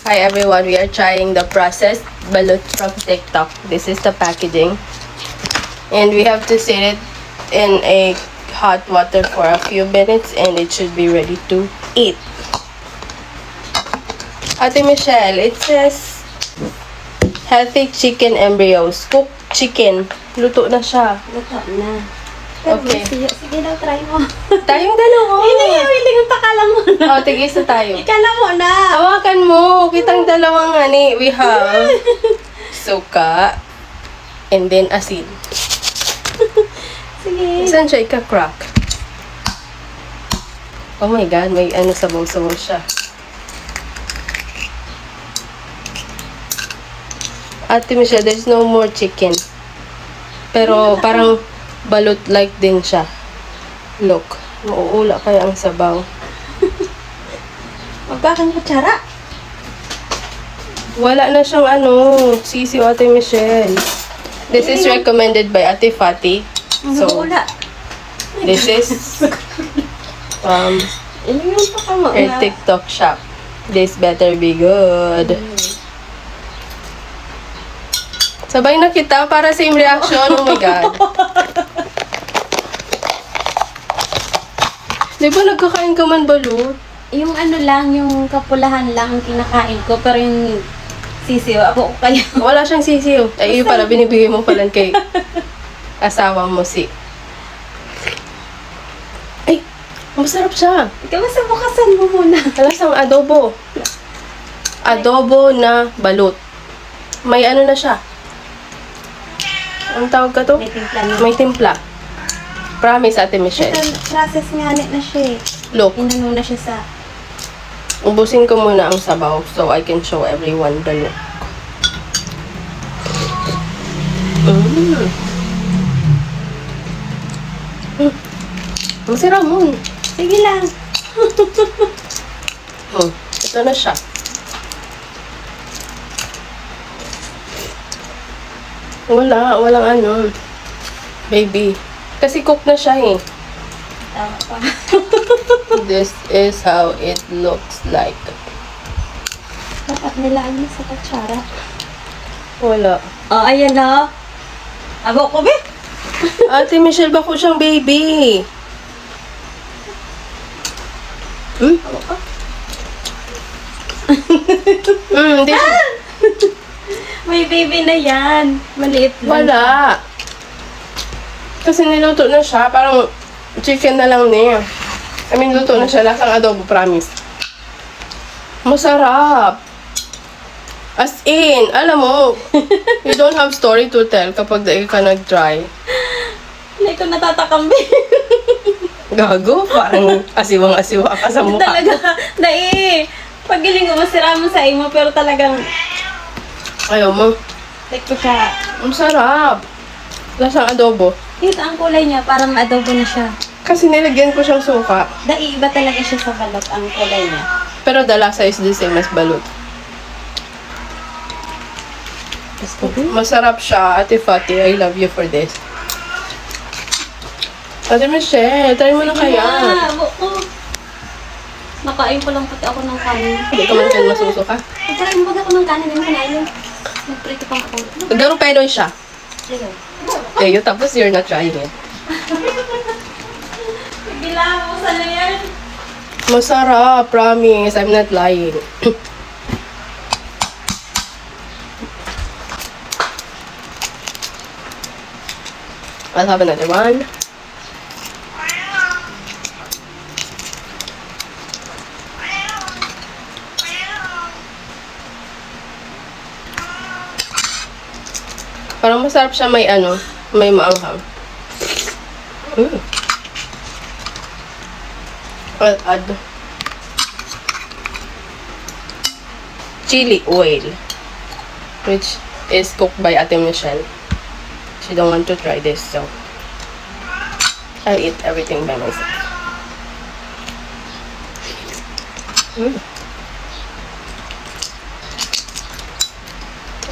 Hi everyone, we are trying the processed balut from TikTok. This is the packaging. And we have to set it in a hot water for a few minutes and it should be ready to eat. Ate Michelle, it says healthy chicken embryos. Cooked chicken. Luto na siya. Luto na. Pero Okay. Sige daw, try mo. Tayong dalawa. Hindi, willing ang takala mo na. Oh, tigis na tayo. Ikala mo na. Hawakan mo. Kitang dalawang ani. We have suka and then asin. Sige. Saan siya ika-crack? Oh my God, may ano sabaw-sabaw siya. Ate Michelle, there's no more chicken. Pero parang balut-like din siya. Look, mauula kaya ang sabaw. Magkakang kutsara. Wala na siyang ano, sisiw Ate Michelle. This is recommended by Ate Fati. So, Wala. this is Iliyon pa ka mo. her TikTok shop. This better be good. Sabay na kita para same reaction. Oh my God. Di ba nagkakain ka man balut? Yung ano lang, yung kapulahan lang ang kinakain ko. Pero yung sisiw, ako kaya. Wala siyang sisiw. Ay, yun pala, binibigay mo pala kay asawa mo si. Ay, masarap siya. Ikaw, basta bukasan mo muna. Lasang adobo. Adobo na balut. May ano na siya. Ang tawag ka to? May timpla na. May timpla. Promise, Ate Michelle. Ito, process nga na siya eh. Look, Inano na siya sa... ubusin ko muna ang sabaw so I can show everyone the look. Ang sarap mo. Sige lang. Ito na siya. Walang ano. Baby. Kasi cook na siya eh. Tama pa. This is how it looks like. Dapat nilaan niya sa kutsara. Wala. Oh, ayan na. Abo ko, be? Ate Michelle, bako siyang baby. Abo ko. Hindi siya. May baby na yan. Maliit lang. Wala. Kasi niluto na siya. Parang chicken na lang niya. I mean, luto na siya. Lasang adobo, promise. Masarap. As in, alam mo, you don't have story to tell kapag dahil ka nag-try. Hindi ko natatakam, be. Gago, parang asiwang-asiwa ka sa mukha. Talaga. Dai. Pagiling ko, masira mo sa imo, pero talagang... Ayaw mo. Like ko siya. Ang sarap. Lasang adobo. Cute ang kulay niya, parang adobo na siya. Kasi nilagyan ko siyang suka. Dai, iba talaga siya sa balot ang kulay niya. Pero the lasa is the same as balut. Masarap siya. Ate Fati, I love you for this. Ate Michelle, try mo na kaya. Abo ko. Nakain ko lang pati ako ng kanin. Hindi ka man dyan masusuka. Nagkain mo ako ng kanin, hindi mo kinain. Nagprito pang ako. Naglaro pa siya. Sige. Eh, tapos you're not trying it. Bilang mo sana yan. Masarap, promise. I'm not lying. I'll have another one. Parang masarap siya may ano, may maanghang. I'll add chili oil, which is cooked by Ate Michelle. She don't want to try this, so I eat everything by myself.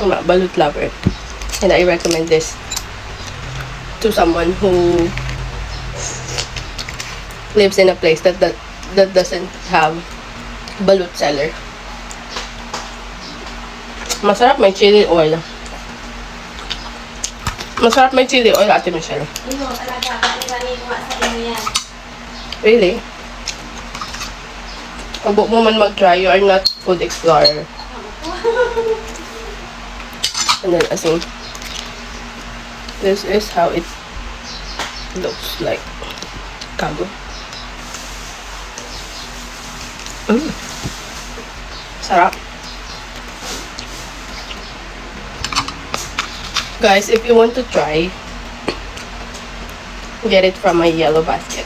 I'm a balut lover, and I recommend this to someone who lives in a place that doesn't have balut seller. Masarap may chili oil. Masarap may chili oil, Ate Michelle. Ino, talaga. Bali ko nga sa inyo yan. Really? Pag mo man mag-try, you are not food explorer. And then, as in, this is how it looks like. Kago. Sarap. Guys, if you want to try, get it from my yellow basket.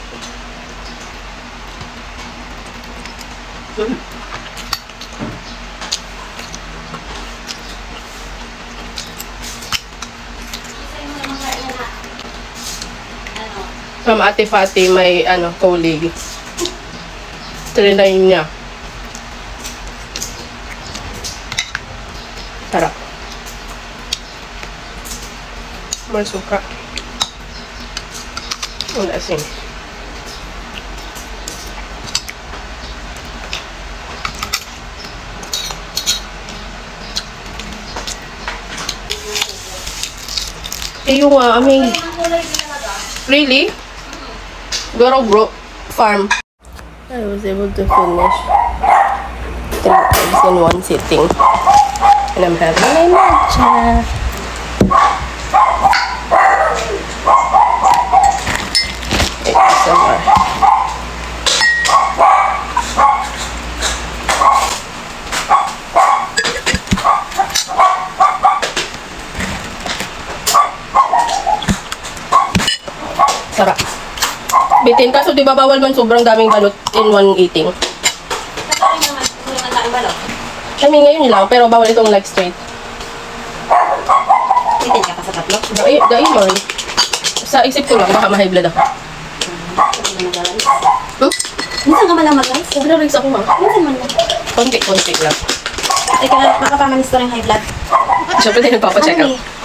From Ate Fati, may colleague. Trinay niya. Sarap. May suka. Ang asin. Yung aming... Really? Goro farm. I was able to finish 3 eggs in one sitting. And I'm having my matcha. It's so hard. Sarap. Bitin kaso di ba bawal man sobrang daming balot in one eating. I mean ngayon lang pero bawal itong leg straight. Bitin ka pa sa tatlo? Dahil mo rin. Sa isip ko lang baka ma-high blood ako. Minsan ka malang mag-rice? Nag-rice ako ma. Minsan man lang. Konti lang. Ikaw, makapamanis ko rin high blood. Siyempre tayo nagpapacheck up. Ano eh?